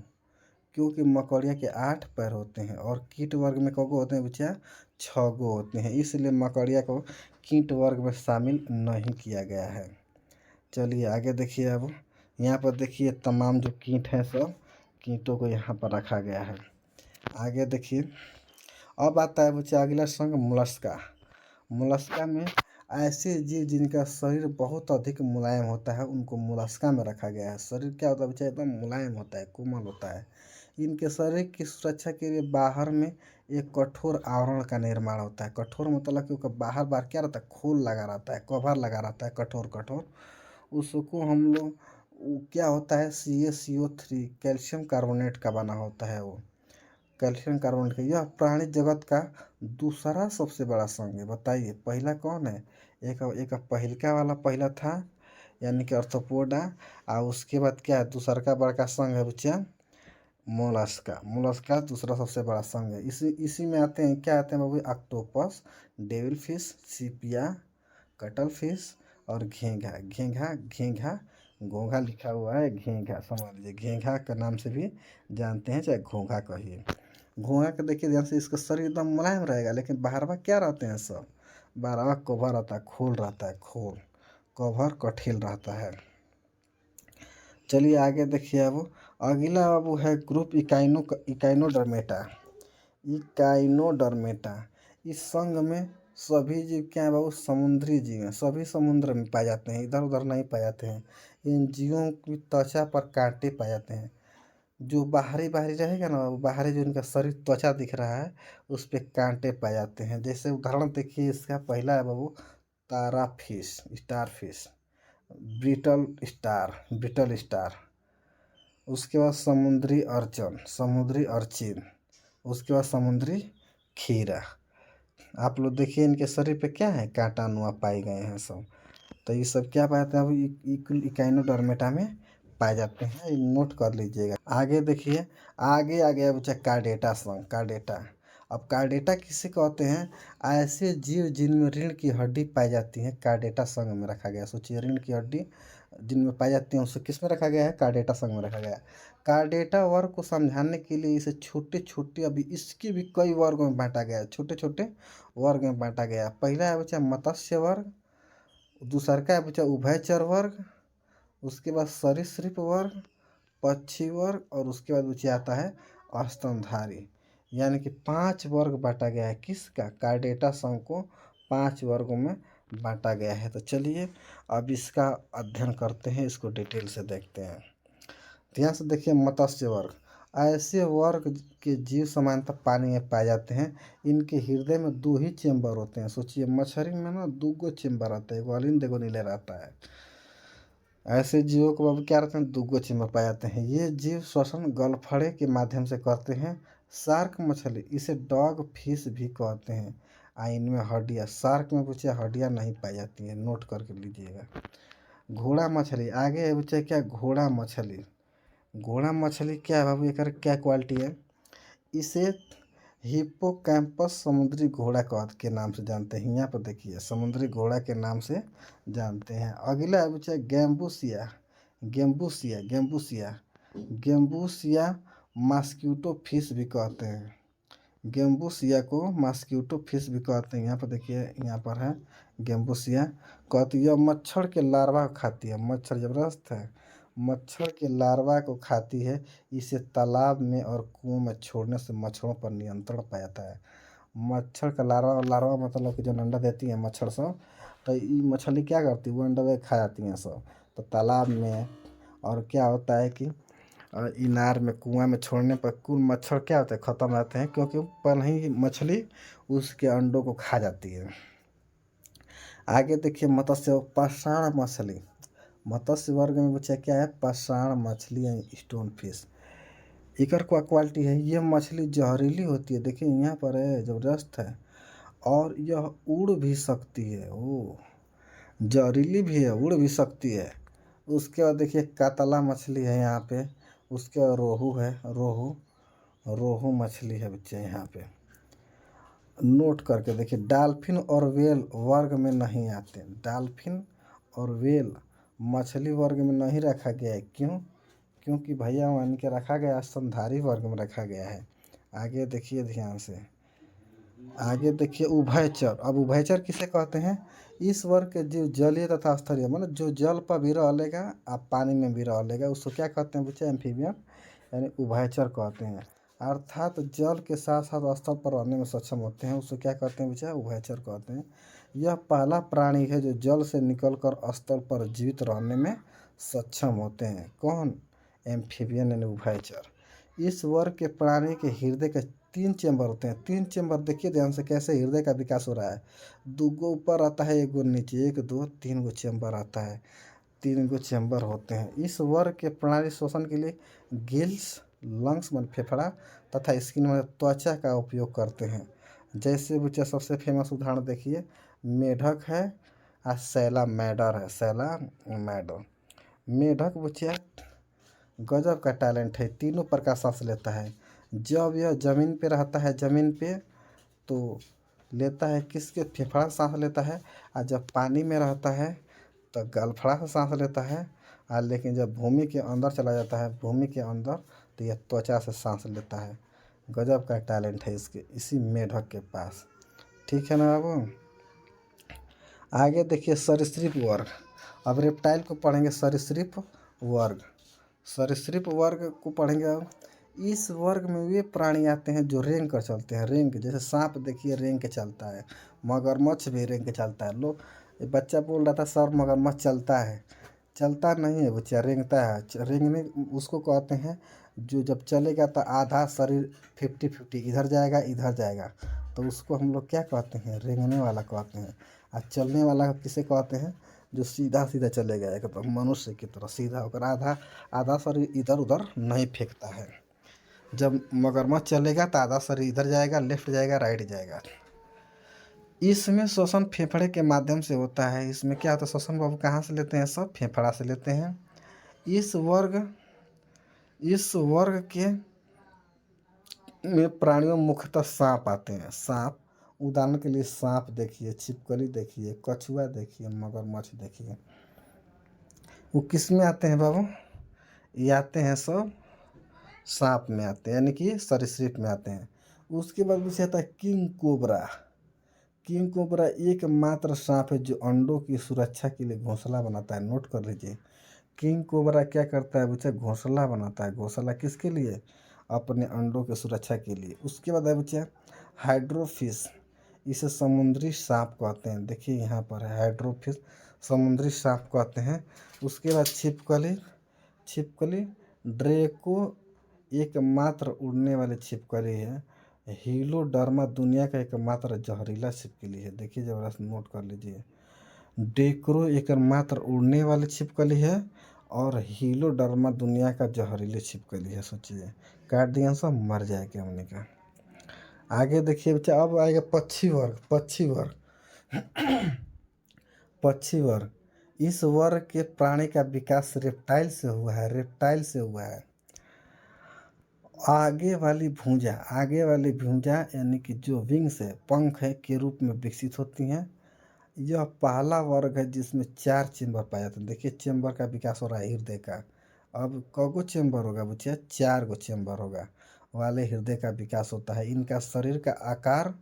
क्योंकि मकड़िया के 8 पैर होते हैं और कीट वर्ग में कगो होते हैं बच्चा, 6 गो होते हैं, इसलिए मकड़िया को कीट वर्ग में शामिल नहीं किया गया है। चलिए आगे देखिए, अब यहाँ पर देखिए तमाम जो कीट हैं सब कीटों को यहाँ पर रखा गया है। आगे देखिए, अब आता है बच्चा अगला संघ मोलस्का। मोलस्का में ऐसे जीव जिनका शरीर बहुत अधिक मुलायम होता है उनको मोलस्का में रखा गया है। शरीर क्या होता है बच्चा, एकदम मुलायम होता है, कोमल होता है। इनके शरीर की सुरक्षा के लिए बाहर में एक कठोर आवरण का निर्माण होता है। कठोर मतलब कि बाहर क्या रहता है, खोल लगा रहता है, कवर लगा रहता है, कठोर। उसको हम लोग क्या होता है, CaCO3 कैल्शियम कार्बोनेट का बना होता है वो, कैल्शियम कार्बोनेट का। यह प्राणी जगत का दूसरा सबसे बड़ा संघ है। बताइए पहला कौन है? एक पहिलका वाला पहला था, यानी कि आर्थ्रोपोडा, और उसके बाद क्या है, दूसरा का बड़का संघ है बच्चा मोलस्का दूसरा सबसे बड़ा संघ है। इसी में आते हैं, क्या आते हैं बाबू, ऑक्टोपस, डेविल फिश, सीपिया, कटल फिश और घेंघा घोंघा लिखा हुआ है, घेंघा समझ लीजिए, घेंघा के नाम से भी जानते हैं, चाहे घोंघा कहिए। घोंघा के देखिए ध्यान से, इसका शरीर एकदम मुलायम रहेगा, लेकिन बाहरवा क्या रहते हैं सब, बाहरवा कवर रहता है, खोल रहता है, खोल कवर कठिल रहता है। चलिए आगे देखिए, अब अगला अब है ग्रुप इकाइनोडर्मेटा। इस संघ में सभी जीव क्या है बाबू, समुद्री जीव हैं, सभी समुद्र में पाए जाते हैं, इधर उधर नहीं पाए जाते हैं। इन जीवों की त्वचा पर कांटे पाए जाते हैं। जो बाहरी रहेगा ना, वो बाहरी जो इनका शरीर त्वचा दिख रहा है उस पे कांटे पाए जाते हैं। जैसे उदाहरण देखिए, इसका पहला है बाबू तारा fish, star fish, brittle star. उसके बाद समुद्री अर्चिन, उसके बाद समुद्री खीरा। आप लोग देखिए इनके शरीर पे क्या है, कांटा नुआ पाए गए हैं सब। तो ये सब क्या पाते हैं, अभी इकाइनोडर्मेटा में पाए जाते हैं, नोट कर लीजिएगा। आगे देखिए, आगे आ गया बच्चा कार्डेटा संघ, कार्डेटा। अब कार्डेटा किसे कहते हैं, ऐसे जीव जिनमें रीढ़ की हड्डी पाई जाती है, कार्डेटा संघ में रखा गया। सोचिए, रीढ़ की हड्डी जिनमें पाई जाती है उसे किस में रखा गया है, कार्डेटा संघ में रखा गया है। कार्डेटा वर्ग को समझाने के लिए इसे छोटे छोटे, अभी इसके भी कई वर्गों में बांटा गया है, छोटे छोटे वर्ग में बांटा गया है। पहला है बच्चा मत्स्य वर्ग, दूसरा का है बच्चा उभयचर वर्ग, उसके बाद सरीसृप वर्ग, पक्षी वर्ग, और उसके बाद बच्चा आता है स्तनधारी। यानी कि 5 वर्ग बांटा गया है, किसका, कार्डेटा संघ को 5 वर्गों में बांटा गया है। तो चलिए अब इसका अध्ययन करते हैं, इसको डिटेल से देखते हैं। ध्यान से देखिए, मत्स्य वर्ग, ऐसे वर्ग के जीव सामान्यतः पानी में पाए जाते हैं। इनके हृदय में 2 ही चेम्बर होते हैं। सोचिए, मछली में ना 2 गो चेम्बर रहता है, एगो अलिंद एगो नीले रहता है। ऐसे जीवों को अब क्या रहते हैं, 2 गो चेम्बर पाए जाते हैं। ये जीव श्वसन गलफड़े के माध्यम से करते हैं। शार्क मछली, इसे डॉग फिश भी कहते हैं। इनमें हड्डियाँ, शार्क में बच्चे हड्डियाँ नहीं पाई जाती हैं, नोट करके लीजिएगा। घोड़ा मछली, आगे है बच्चे क्या, घोड़ा मछली क्या है बाबू, एक क्या क्वालिटी है, इसे हिप्पोकैम्पस समुद्री घोड़ा के नाम से जानते हैं। यहाँ पर देखिए, समुद्री घोड़ा के नाम से जानते हैं। अगला है बच्चा गेम्बूसिया मॉस्क्यूटो फिश भी कहते हैं। गेम्बूसिया को मॉस्क्यूटो फिश भी कहते हैं। यहाँ पर देखिए, यहाँ पर है गेम्बूसिया। कहती है यह मच्छर के लार्वा खाती है। मच्छर जबरदस्त है, मच्छर के लार्वा को खाती है। इसे तालाब में और कुओं में छोड़ने से मच्छरों पर नियंत्रण पाया जाता है। मच्छर का लार्वा, और लार्वा मतलब कि जो अंडा देती है मच्छर सब, तो ये मछली क्या करती है, वो अंडा खा जाती हैं सब। तो तालाब में और क्या होता है कि इनार में, कुआं में छोड़ने पर कुल मच्छर क्या होते हैं, ख़त्म हो जाते हैं, क्योंकि पहले ही मछली उसके अंडों को खा जाती है। आगे देखिए मत्स्य, पाषाण मछली। मत्स्य वर्ग में बच्चा क्या है, पाषाण मछली या स्टोन फिश। इकर क्या क्वालिटी है, ये मछली जहरीली होती है, देखिए यहाँ पर है, ज़बरदस्त है। और यह उड़ भी सकती है, ओ जहरीली भी है, उड़ भी सकती है। उसके बाद देखिए कातला मछली है यहाँ पे। उसके बाद रोहू है, रोहू, रोहू मछली है बच्चे यहाँ पे। नोट करके देखिए, डॉल्फिन और व्हेल वर्ग में नहीं आते। डॉल्फिन और व्हेल मछली वर्ग में नहीं रखा गया है। क्यों? क्योंकि भैया मान के रखा गया है, स्तनधारी वर्ग में रखा गया है। आगे देखिए ध्यान से, आगे देखिए उभयचर। अब उभयचर किसे कहते हैं, इस वर्ग के जीव जलीय तथा स्थलीय, मतलब जो जल पर भी रह लेगा और पानी में भी रह लेगा, उसको क्या कहते हैं बच्चे, एम्फीबियन यानी उभयचर कहते हैं। अर्थात जल के साथ साथ स्थल पर रहने में सक्षम होते हैं, उसको क्या कहते हैं बच्चे, उभयचर कहते हैं। यह पहला प्राणी है जो जल से निकलकर स्थल पर जीवित रहने में सक्षम होते हैं। कौन? एम्फीबियन यानी उभयचर। इस वर्ग के प्राणी के हृदय के 3 चेंबर होते हैं। 3 चेंबर देखिए ध्यान से कैसे हृदय का विकास हो रहा है। 2 गो ऊपर आता है, 1 गो नीचे, 1 2 3 गो चेंबर आता है, 3 गो चेंबर होते हैं। इस वर्ग के प्राणी श्वसन के लिए गिल्स, लंग्स मन फेफड़ा तथा स्किन में त्वचा का उपयोग करते हैं। जैसे बच्चा सबसे फेमस उदाहरण देखिए, मेढक है और सैलामैंडर है। सैलामैंडर, मेढक बच्चा गजब का टैलेंट है, तीनों प्रकार सांस लेता है। जब यह ज़मीन पे रहता है, ज़मीन पे तो लेता है किसके, फेफड़ा से सांस लेता है। और जब पानी में रहता है तो गलफड़ा से सांस लेता है। और लेकिन जब भूमि के अंदर चला जाता है, भूमि के अंदर, तो यह त्वचा से सांस लेता है। गजब का टैलेंट है इसके, इसी मेढक के पास। ठीक है ना बाबू। आगे देखिए सरीसृप वर्ग। अब रेप्टाइल को पढ़ेंगे, सरीसृप वर्ग। सरीसृप वर्ग को पढ़ेंगे। अब इस वर्ग में वे प्राणी आते हैं जो रेंग कर चलते हैं। रेंग, जैसे सांप देखिए रेंग के चलता है, मगरमच्छ भी रेंग के चलता है। लोग, बच्चा बोल रहा था सर मगरमच्छ चलता है, चलता नहीं है बच्चा, रेंगता है। रेंगने उसको कहते हैं जो जब चलेगा तो आधा शरीर 50-50 इधर जाएगा इधर जाएगा, तो उसको हम लोग क्या कहते हैं, रेंगने वाला कहते हैं। और चलने वाला किसे कहते हैं, जो सीधा सीधा चलेगा एकदम मनुष्य की तरह सीधा होकर, आधा आधा शरीर इधर उधर नहीं फेंकता है। जब मगरमच्छ चलेगा तो आधा शरीर इधर जाएगा, लेफ्ट जाएगा, राइट जाएगा। इसमें श्वसन फेफड़े के माध्यम से होता है। इसमें क्या होता है, श्वसन बाबू कहाँ से लेते हैं, सब फेफड़ा से लेते हैं। इस वर्ग के में प्राणियों मुख्यतः सांप आते हैं। सांप, उदाहरण के लिए सांप देखिए, छिपकली देखिए, कछुआ देखिए, मगरमच्छ देखिए। वो किस में आते हैं बाबू, ये आते हैं सब सांप में आते हैं, यानी कि सरीसृप में आते हैं। उसके बाद पीछे आता है किंग कोबरा। किंग कोबरा एकमात्र सांप है जो अंडों की सुरक्षा के लिए घोंसला बनाता है। नोट कर लीजिए, किंग कोबरा क्या करता है बच्चा, घोंसला बनाता है। घोंसला किसके लिए, अपने अंडों की सुरक्षा के लिए। उसके बाद है बच्चा हाइड्रोफिश, इसे समुद्री सांप कहते हैं। देखिए यहाँ पर है हाइड्रोफिश, समुद्री सांप कहते हैं। उसके बाद छिपकली, छिपकली ड्रेको एकमात्र उड़ने वाली छिपकली है। हीलोडर्मा दुनिया का एकमात्र जहरीला छिपकली है। देखिए जबरदस्त, नोट कर लीजिए। डेक्रो एकमात्र उड़ने वाली छिपकली है और हीलोडर्मा दुनिया का जहरीली छिपकली है। सोचिए, काट दिया सब, मर जाएगा हमने का। आगे देखिए बच्चा, अब आएगा पक्षी वर्ग। पक्षी वर्ग, पक्षी वर्ग, इस वर्ग के प्राणी का विकास रेप्टाइल से हुआ है। रेप्टाइल से हुआ है। आगे वाली भुजा यानी कि जो विंग्स है, पंख है, के रूप में विकसित होती हैं। यह पहला वर्ग है जिसमें 4 चेंबर पाए जाते हैं। देखिए चेंबर का विकास हो रहा है हृदय का। अब कगो चेम्बर होगा बच्चा, 4 गो चेम्बर होगा वाले हृदय का विकास होता है। इनका शरीर का आकार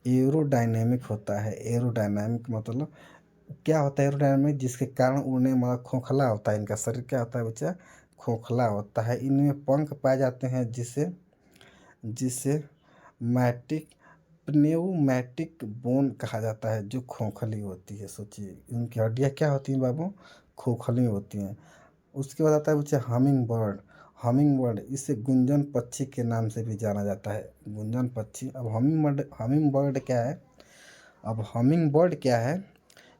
एरोडायनेमिक होता है। एरोडायनेमिक मतलब क्या होता है? एरोडायनेमिक जिसके कारण उड़ने में खोखला होता है। इनका शरीर क्या होता है बच्चा? खोखला होता है। इनमें पंख पाए जाते हैं जिसे जिसे मैटिक प्नेउमैटिक बोन कहा जाता है, जो खोखली होती है। सोचिए इनकी हड्डियाँ क्या होती हैं बाबू? खोखली होती हैं। उसके बाद आता है बच्चा हमिंग बर्ड। हमिंग बर्ड इसे गुंजन पक्षी के नाम से भी जाना जाता है। गुंजन पक्षी। अब हमिंग बर्ड क्या है? अब हमिंग बर्ड क्या है?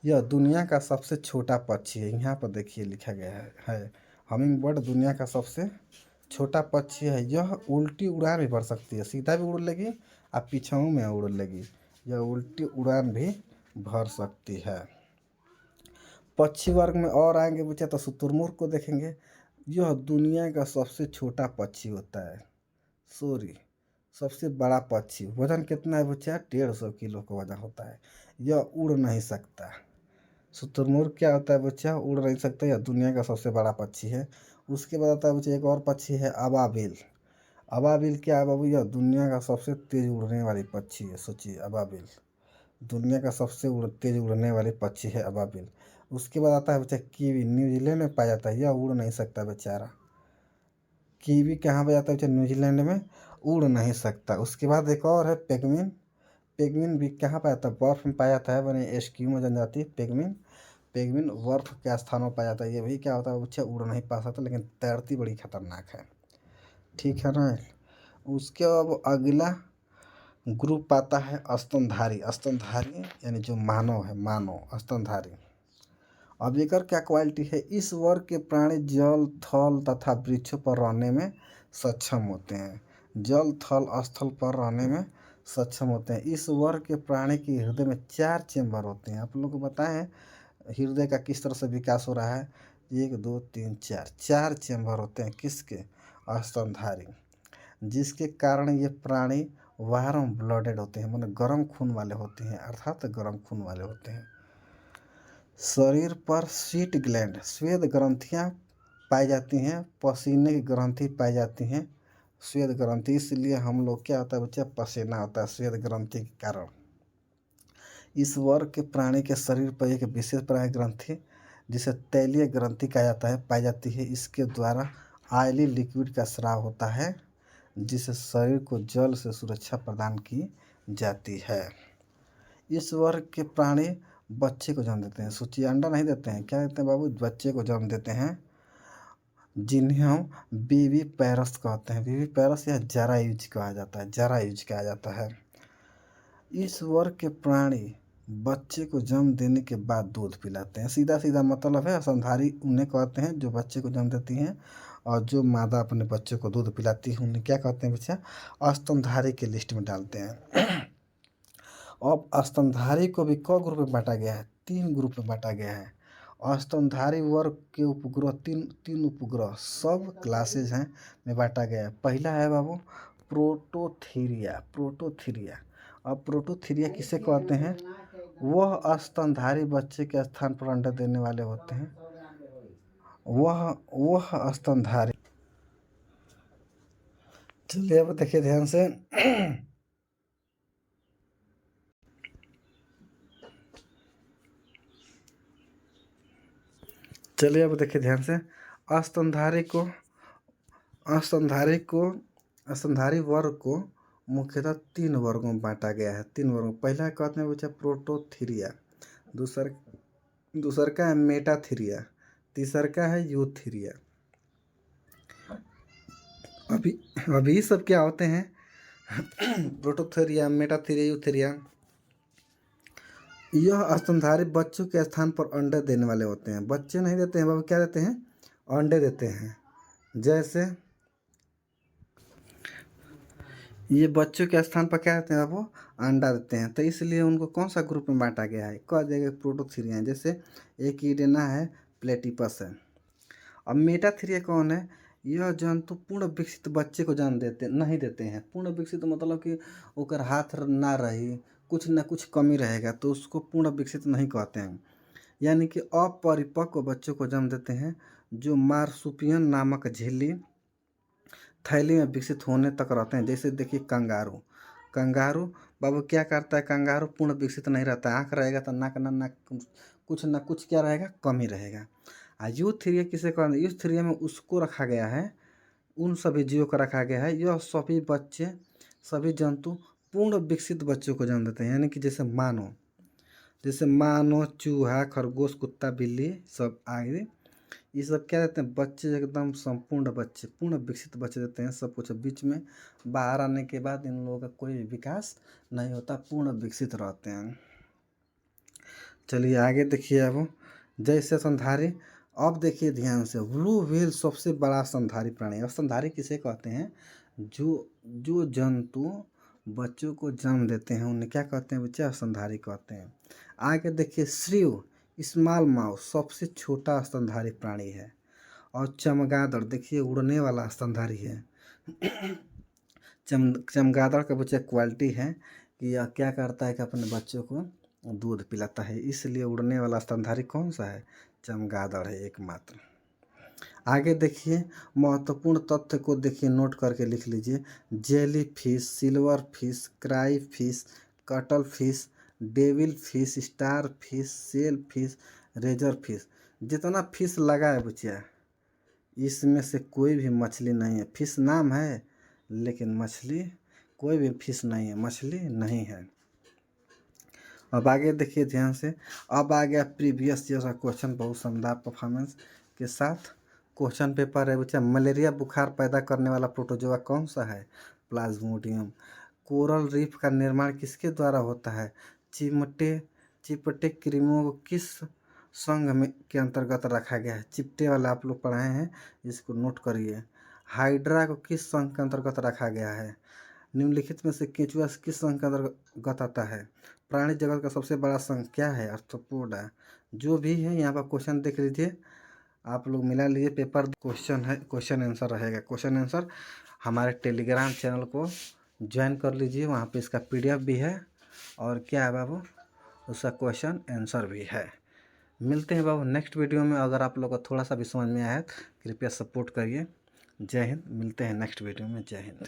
यह दुनिया का सबसे छोटा पक्षी है। यहाँ पर देखिए लिखा गया है हमिंग बर्ड दुनिया का सबसे छोटा पक्षी है। यह उल्टी उड़ान भी भर सकती है, सीधा भी उड़ लेगी और पीछाओं में उड़ लेगी। यह उल्टी उड़ान भी भर सकती है। पक्षी वर्ग में और आएंगे बच्चा तो शुतुरमुर्ग को देखेंगे। यह दुनिया का सबसे छोटा पक्षी होता है। सॉरी, सबसे बड़ा पक्षी। वजन कितना है बच्चा? 150 किलो का वजन होता है। यह उड़ नहीं सकता। शुतुरमुर्ग क्या होता है बच्चा? उड़ नहीं सकता। यह दुनिया का सबसे बड़ा पक्षी है। उसके बाद आता है बच्चा एक और पक्षी है अबाबिल। अबाबिल क्या है बाबू? यह दुनिया का सबसे तेज उड़ने वाली पक्षी है। सोचिए अबाबिल दुनिया का सबसे तेज उड़ने वाली पक्षी है अबाबिल। उसके बाद आता है बच्चा कीवी। न्यूजीलैंड में पाया जाता है। यह उड़ नहीं सकता बेचारा। कीवी कहाँ पे जाता है बच्चा? न्यूजीलैंड में, उड़ नहीं सकता। उसके बाद एक और है पेंगुइन। पेंगुइन भी कहाँ पाया जाता है? बर्फ में पाया जाता है। बने एस्किमो जनजाति पेंगुइन। पेंगुइन बर्फ के स्थानों में पाया जाता है। ये भी क्या होता है बच्चा? उड़ नहीं पा सकता, लेकिन तैरती बड़ी खतरनाक है। ठीक है ना। उसके अब अगला ग्रुप आता है स्तनधारी। स्तनधारी यानी जो मानव है, मानव स्तनधारी। अब एकर क्या क्वालिटी है? इस वर्ग के प्राणी जल, थल तथा वृक्षों पर रहने में सक्षम होते हैं। जल, थल, स्थल पर रहने में सक्षम होते हैं। इस वर्ग के प्राणी के हृदय में 4 चेम्बर होते हैं। आप लोग को बताएं हृदय का किस तरह से विकास हो रहा है? 1 2 3 4, 4 चेम्बर होते हैं। किसके? स्तनधारी। जिसके कारण ये प्राणी वार्म ब्लडेड होते हैं, मतलब गर्म खून वाले होते हैं, अर्थात गर्म खून वाले होते हैं। शरीर पर स्वीट ग्लैंड, श्वेत ग्रंथियाँ पाई जाती हैं। पसीने की ग्रंथि पाई जाती हैं, श्वेत ग्रंथि। इसलिए हम लोग क्या होता है बच्चा? पसीना होता है श्वेत ग्रंथि के कारण। इस वर्ग के प्राणी के शरीर पर एक विशेष प्रकार की ग्रंथि जिसे तैलीय ग्रंथि कहा जाता है पाई जाती है। इसके द्वारा ऑयली लिक्विड का स्राव होता है, जिससे शरीर को जल से सुरक्षा प्रदान की जाती है। इस वर्ग के प्राणी बच्चे को जन्म देते हैं। सोचिए अंडा नहीं देते हैं, क्या देते हैं बाबू? बच्चे को जन्म देते हैं, जिन्हें हम बेबी पैरस कहते हैं। बेबी पैरस या जरायुज कहा जाता है। जरायुज कहा जाता है। इस वर्ग के प्राणी बच्चे को जन्म देने के बाद दूध पिलाते हैं। सीधा सीधा मतलब है स्तनधारी उन्हें कहते हैं जो बच्चे को जन्म देती हैं, और जो मादा अपने बच्चे को दूध पिलाती है उन्हें क्या कहते हैं बच्चा? स्तनधारी के लिस्ट में डालते हैं। अब स्तनधारी को भी क ग्रुप में बांटा गया है? 3 ग्रुप में बांटा गया है। स्तनधारी वर्ग के उपग्रह तीन उपग्रह सब क्लासेज हैं में बांटा गया है। पहला है बाबू प्रोटोथीरिया। प्रोटोथीरिया। अब प्रोटोथीरिया किसे कहते हैं? वह स्तनधारी बच्चे के स्थान पर अंडा देने वाले होते हैं। वह स्तनधारी। चलिए अब देखिए ध्यान से। चलिए अब देखिए ध्यान से। स्तनधारी को स्तनधारी को स्तनधारी वर्ग को मुख्यतः 3 वर्गों में बांटा गया है। 3 वर्गों। पहला कहते हैं बच्चा प्रोटोथीरिया, दूसर का है मेटाथीरिया, तीसर का है यूथीरिया। अभी सब क्या होते हैं? Prototheria, Metatheria, Eutheria. यह स्तनधारी बच्चों के स्थान पर अंडे देने वाले होते हैं। बच्चे नहीं देते हैं बाबू, क्या देते हैं? अंडे देते हैं। जैसे ये बच्चों के स्थान पर क्या देते हैं बाबू? अंडा देते हैं। तो इसलिए उनको कौन सा ग्रुप में बांटा गया है? कह देगा प्रोटोथीरिया है। जैसे एक इडेना है, प्लेटिपस है। अब मेटाथीरिया कौन है? यह जंतु पूर्ण विकसित बच्चे को जन्म नहीं देते हैं। पूर्ण विकसित मतलब कि ओकर हाथ ना रही, कुछ न कुछ कमी रहेगा, तो उसको पूर्ण विकसित नहीं कहते हैं। यानी कि अपरिपक्व बच्चों को जन्म देते हैं, जो मार्सुपियन नामक झिल्ली थैली में विकसित होने तक रहते हैं। जैसे देखिए कंगारू, कंगारू बाबू क्या करता है, कंगारू पूर्ण विकसित नहीं रहता है। आँख रहेगा तो नाक कुछ ना कुछ क्या रहेगा, कम ही रहेगा। यूथेरिया किसे कहते हैं, यूथेरिया में उसको रखा गया है, उन सभी जीवों को रखा गया है। यह सभी बच्चे, सभी जंतु पूर्ण विकसित बच्चों को जन्म देते हैं। यानी कि जैसे मानव, चूहा, खरगोश, कुत्ता, बिल्ली सब आगे, ये सब क्या देते हैं, बच्चे एकदम संपूर्ण बच्चे, पूर्ण विकसित बच्चे देते हैं। सब कुछ बीच में बाहर आने के बाद इन लोगों का कोई विकास नहीं होता, पूर्ण विकसित रहते हैं। चलिए आगे देखिए। अब जैसे स्तनधारी, अब देखिए ध्यान से, ब्लू व्हेल सबसे बड़ा स्तनधारी प्राणी है। स्तनधारी किसे कहते हैं, जो जंतु बच्चों को जन्म देते हैं उन्हें क्या कहते हैं बच्चे, स्तनधारी कहते हैं। आगे देखिए श्रीव, स्मॉल माउस सबसे छोटा स्तनधारी प्राणी है। और चमगादड़ देखिए उड़ने वाला स्तनधारी है। चमगादड़ का बच्चा क्वालिटी है कि यह क्या करता है कि अपने बच्चों को दूध पिलाता है, इसलिए उड़ने वाला स्तनधारी कौन सा है, चमगादड़ है एकमात्र। आगे देखिए महत्वपूर्ण तथ्य को देखिए, नोट करके लिख लीजिए। Jelly fish, silver fish, cry fish, cuttle fish, devil fish, star fish, sail fish, razor fish, जितना फिश लगा है बच्चा, इसमें से कोई भी मछली नहीं है। फिश नाम है लेकिन मछली कोई भी फिश नहीं है, मछली नहीं है। अब आगे देखिए ध्यान से। अब आ गया प्रीवियस जैसा क्वेश्चन, बहुत शानदार परफॉर्मेंस के साथ क्वेश्चन पेपर है बच्चा। मलेरिया बुखार पैदा करने वाला प्रोटोजोआ कौन सा है, प्लाज्मोडियम। कोरल रीफ का निर्माण किसके द्वारा होता है, चिपटे कृमियों को किस संघ में के अंतर्गत रखा गया है। चिपटे वाला आप लोग पढ़ाए हैं, इसको नोट करिए। हाइड्रा को किस संघ के अंतर्गत रखा गया है। निम्नलिखित में से केंचुआ किस संघ के अंतर्गत आता है। प्राणी जगत का सबसे बड़ा संघ क्या है, आर्थ्रोपोडा। जो भी है यहाँ पर क्वेश्चन देख लीजिए, आप लोग मिला लीजिए पेपर। क्वेश्चन है, क्वेश्चन आंसर रहेगा। क्वेश्चन आंसर हमारे टेलीग्राम चैनल को ज्वाइन कर लीजिए, वहाँ पे इसका PDF भी है और क्या है बाबू, उसका क्वेश्चन आंसर भी है। मिलते हैं बाबू नेक्स्ट वीडियो में। अगर आप लोग को थोड़ा सा भी समझ में आया तो कृपया सपोर्ट करिए। जय हिंद। मिलते हैं नेक्स्ट वीडियो में। जय हिंद।